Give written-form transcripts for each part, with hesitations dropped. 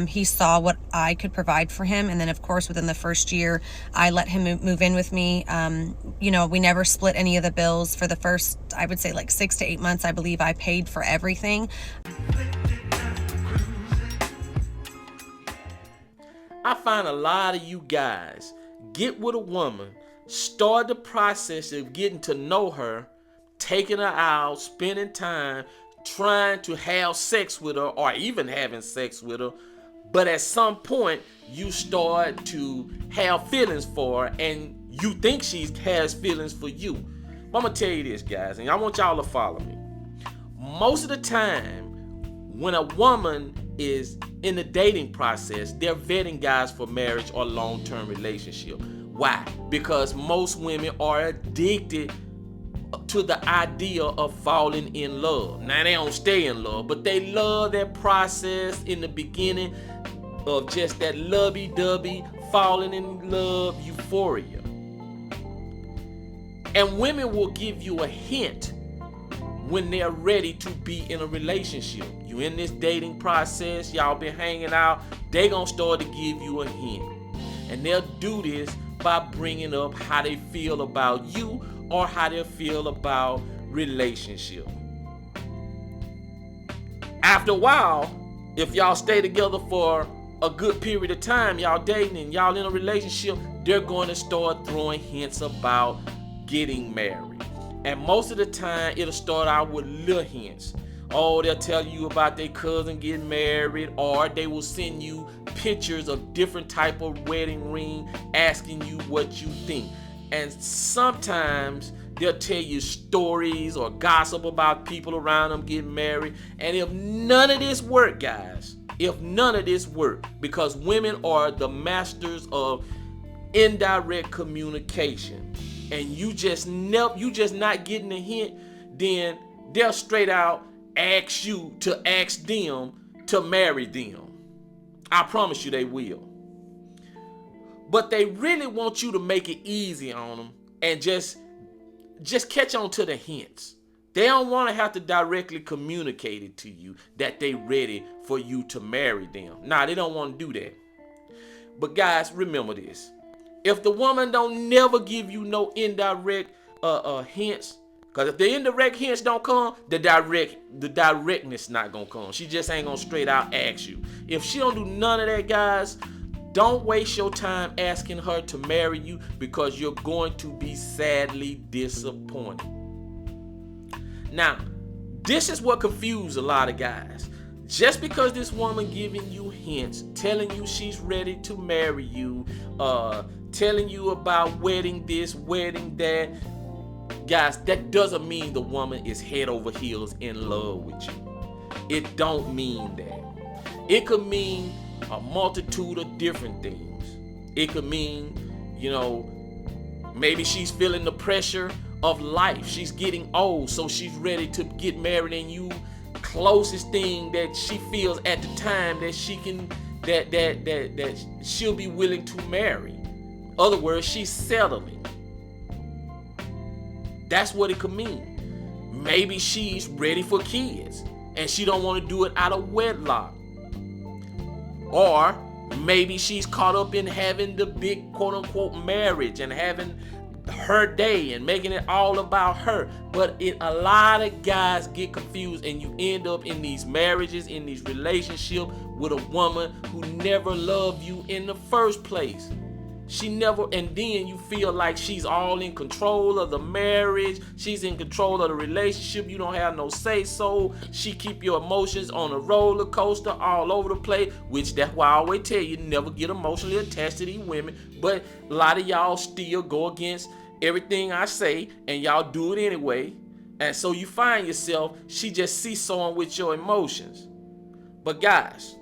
He saw what I could provide for him. And then, of course, within the first year, I let him move in with me. We never split any of the bills for the first, I would say, like 6 to 8 months. I believe I paid for everything. I find a lot of you guys get with a woman, start the process of getting to know her, taking her out, spending time, trying to have sex with her or even having sex with her, but at some point you start to have feelings for her and you think she has feelings for you. But I'm gonna tell you this, guys, and I want y'all to follow me. Most of the time when a woman is in the dating process, they're vetting guys for marriage or long-term relationship. Why? Because most women are addicted to the idea of falling in love. Now, they don't stay in love, but they love that process in the beginning of just that lovey-dovey, falling in love euphoria. And women will give you a hint when they're ready to be in a relationship. You in this dating process, y'all been hanging out, they gonna start to give you a hint. And they'll do this by bringing up how they feel about you or how they feel about relationship. After a while, if y'all stay together for a good period of time, y'all dating and y'all in a relationship, they're going to start throwing hints about getting married. And most of the time, it'll start out with little hints. Oh, they'll tell you about their cousin getting married, or they will send you pictures of different type of wedding ring, asking you what you think. And sometimes they'll tell you stories or gossip about people around them getting married. And if none of this work, guys, because women are the masters of indirect communication, and you just not getting a hint, then they'll straight out ask you to ask them to marry them. I promise you they will. But they really want you to make it easy on them and just catch on to the hints. They don't want to have to directly communicate it to you that they ready for you to marry them. Nah, they don't want to do that. But guys, remember this. If the woman don't never give you no indirect hints, because if the indirect hints don't come, the directness not gonna come. She just ain't gonna straight out ask you. If she don't do none of that, guys, don't waste your time asking her to marry you, because you're going to be sadly disappointed. Now, this is what confused a lot of guys. Just because this woman giving you hints, telling you she's ready to marry you, telling you about wedding this, wedding that, guys, that doesn't mean the woman is head over heels in love with you. It don't mean that. It could mean a multitude of different things. It could mean, maybe she's feeling the pressure of life. She's getting old, so she's ready to get married, and you closest thing that she feels at the time that she can that she'll be willing to marry. Other words, she's settling. That's what it could mean. Maybe she's ready for kids and she don't want to do it out of wedlock. Or maybe she's caught up in having the big quote unquote marriage and having her day and making it all about her. But a lot of guys get confused, and you end up in these marriages, in these relationships with a woman who never loved you in the first place. She never, and then you feel like she's all in control of the marriage. She's in control of the relationship. You don't have no say so. She keep your emotions on a roller coaster all over the place, which that's why I always tell you, never get emotionally attached to these women. But a lot of y'all still go against everything I say, and y'all do it anyway. And so you find yourself, she just seesawing with your emotions. But guys,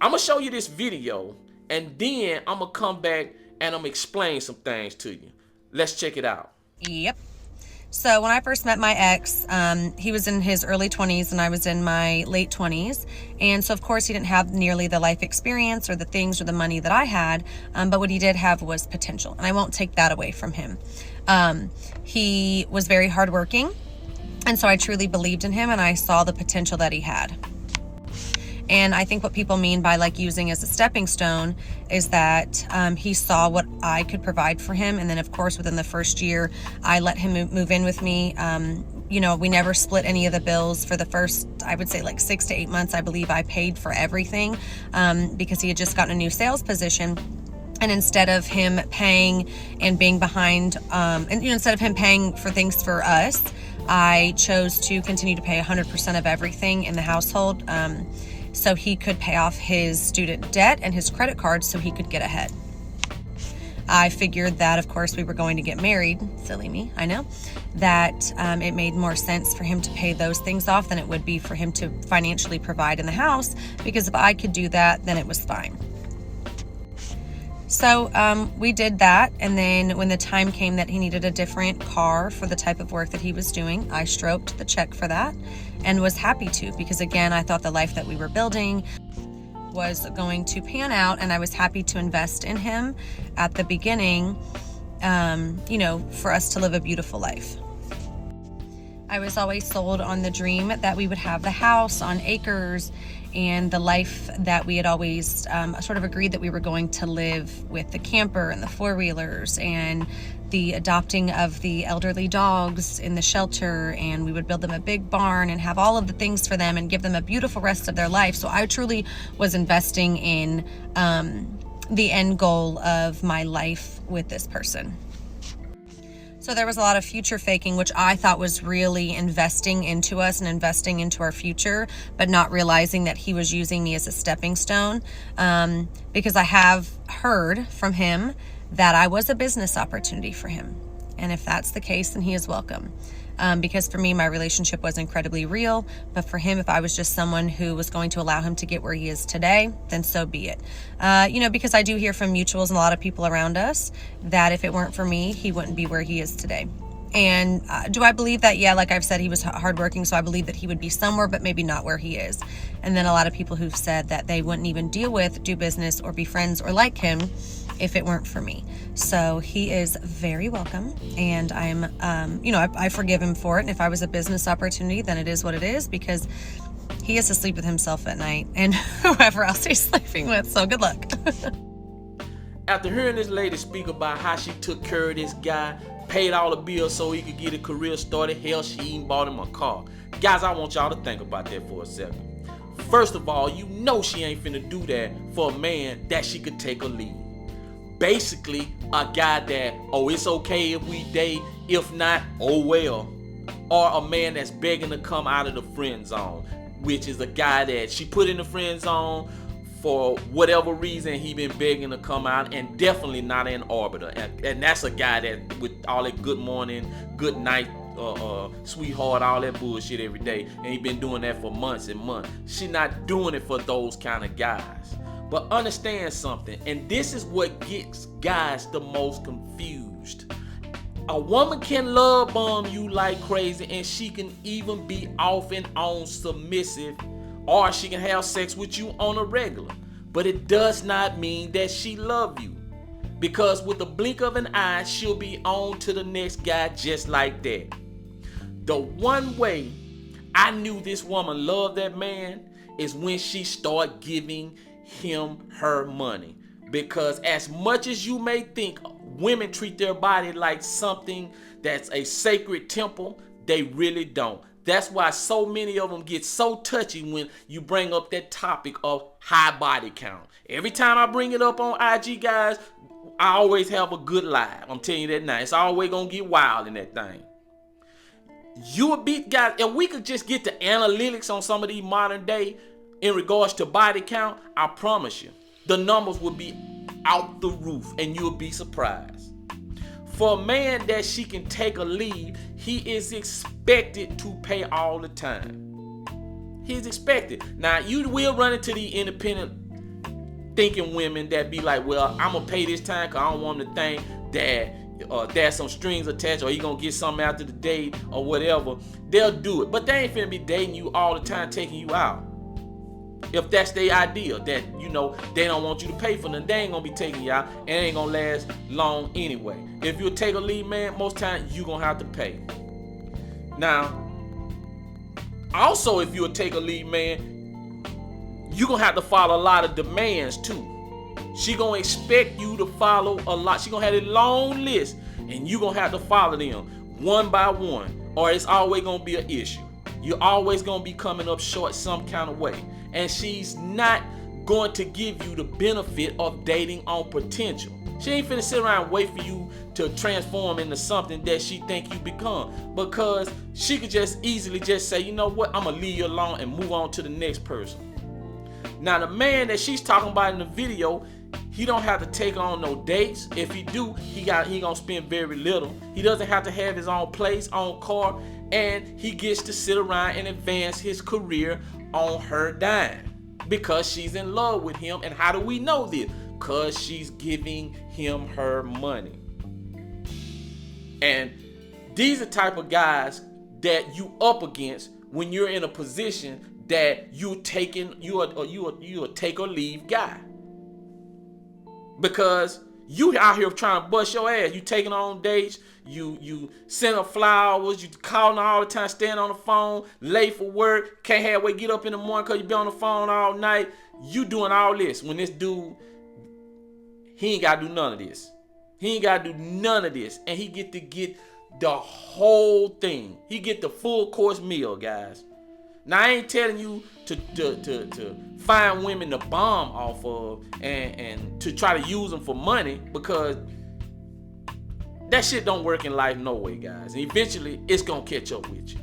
I'm gonna show you this video, and then I'm gonna come back and I'm gonna explain some things to you. Let's check it out. Yep. So when I first met my ex, he was in his early 20s and I was in my late 20s. And so of course he didn't have nearly the life experience or the things or the money that I had. But what he did have was potential. And I won't take that away from him. He was very hardworking. And so I truly believed in him and I saw the potential that he had. And I think what people mean by like using as a stepping stone is that he saw what I could provide for him. And then of course, within the first year, I let him move in with me. We never split any of the bills for the first, I would say like 6 to 8 months. I believe I paid for everything because he had just gotten a new sales position. And instead of him paying and being behind, instead of him paying for things for us, I chose to continue to pay 100% of everything in the household, so he could pay off his student debt and his credit cards so he could get ahead. I figured that, of course, we were going to get married. Silly me, I know. That it made more sense for him to pay those things off than it would be for him to financially provide in the house, because if I could do that, then it was fine. So we did that, and then when the time came that he needed a different car for the type of work that he was doing, I stroked the check for that and was happy to, because again, I thought the life that we were building was going to pan out, and I was happy to invest in him at the beginning, for us to live a beautiful life. I was always sold on the dream that we would have the house on acres and the life that we had always sort of agreed that we were going to live, with the camper and the four-wheelers and the adopting of the elderly dogs in the shelter, and we would build them a big barn and have all of the things for them and give them a beautiful rest of their life. So I truly was investing in the end goal of my life with this person. So there was a lot of future faking, which I thought was really investing into us and investing into our future, but not realizing that he was using me as a stepping stone, because I have heard from him that I was a business opportunity for him. And if that's the case, then he is welcome. Because for me, my relationship was incredibly real. But for him, if I was just someone who was going to allow him to get where he is today, then so be it. Because I do hear from mutuals and a lot of people around us that if it weren't for me, he wouldn't be where he is today. And do I believe that? Yeah, like I've said, he was hardworking, so I believe that he would be somewhere, but maybe not where he is. And then a lot of people who've said that they wouldn't even deal with, do business, or be friends or like him if it weren't for me. So he is very welcome, and I'm, I forgive him for it. And if I was a business opportunity, then it is what it is, because he has to sleep with himself at night and whoever else he's sleeping with. So good luck. After hearing this lady speak about how she took care of this guy, paid all the bills so he could get a career started, hell, she even bought him a car. Guys, I want y'all to think about that for a second. First of all, you know she ain't finna do that for a man that she could take a lead. Basically, a guy that, it's okay if we date, if not, oh well. Or a man that's begging to come out of the friend zone, which is a guy that she put in the friend zone for whatever reason. He been begging to come out, and definitely not an arbiter. And that's a guy that with all that good morning, good night, sweetheart, all that bullshit every day, and he been doing that for months and months. She not doing it for those kind of guys. But understand something, and this is what gets guys the most confused. A woman can love bomb you like crazy, and she can even be off and on submissive, or she can have sex with you on a regular. But it does not mean that she love you, because with the blink of an eye, she'll be on to the next guy just like that. The one way I knew this woman loved that man is when she started giving him her money. Because as much as you may think women treat their body like something that's a sacred temple, they really don't. That's why so many of them get so touchy when you bring up that topic of high body count. Every time I bring it up on IG, guys, I always have a good live. I'm telling you that now. It's always gonna get wild in that thing. You a beat, guys, and we could just get the analytics on some of these modern day in regards to body count. I promise you, the numbers will be out the roof, and you'll be surprised. For a man that she can take a lead, he is expected to pay all the time. He's expected. Now, you will run into the independent thinking women that be like, well, I'm gonna pay this time because I don't want them to think that there's some strings attached, or he gonna get something after the date or whatever. They'll do it, but they ain't finna be dating you all the time, taking you out. If that's their idea, that they don't want you to pay for them, they ain't gonna be taking you out, and it ain't gonna last long anyway. If you take a lead man, most times you gonna have to pay. Now, also, if you take a lead man, you're going to have to follow a lot of demands too. She going to expect you to follow a lot. She going to have a long list, and you're going to have to follow them one by one, or it's always going to be an issue. You're always going to be coming up short some kind of way. And she's not going to give you the benefit of dating on potential. She ain't finna sit around and wait for you to transform into something that she think you become, because she could just easily just say, you know what, I'm gonna leave you alone and move on to the next person. Now, the man that she's talking about in the video, he don't have to take on no dates. If he do, he gonna spend very little. He doesn't have to have his own place, own car, and he gets to sit around and advance his career on her dime because she's in love with him. And how do we know this? Because she's giving him her money. And these are the type of guys that you up against when you're in a position that you're a take or leave guy. Because you out here trying to bust your ass. You taking on dates, you sending flowers, you calling all the time, staying on the phone, late for work, can't halfway get up in the morning because you been on the phone all night. You doing all this when this dude, he ain't got to do none of this. He ain't got to do none of this. And he get to get the whole thing. He get the full course meal, guys. Now, I ain't telling you to find women to bomb off of and to try to use them for money, because that shit don't work in life no way, guys. And eventually, it's going to catch up with you.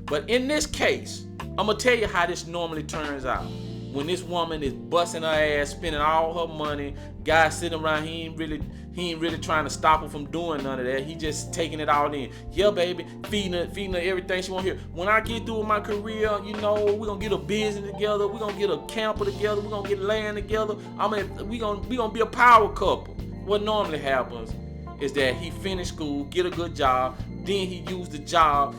But in this case, I'm going to tell you how this normally turns out. When this woman is busting her ass, spending all her money, guy sitting around, he ain't really trying to stop her from doing none of that. He just taking it all in. Yeah, baby, feeding her everything she want to hear. When I get through with my career, you know, we're gonna get a business together, we're gonna get a camper together, we're gonna get land together. We gonna be a power couple. What normally happens is that he finish school, get a good job, then he use the job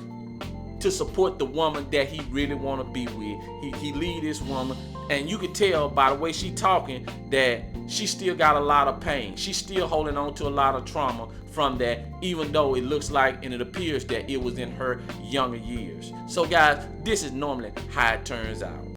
to support the woman that he really want to be with. He leave this woman, and you can tell by the way she talking that she still got a lot of pain. She's still holding on to a lot of trauma from that, even though it looks like and it appears that it was in her younger years. So guys, this is normally how it turns out.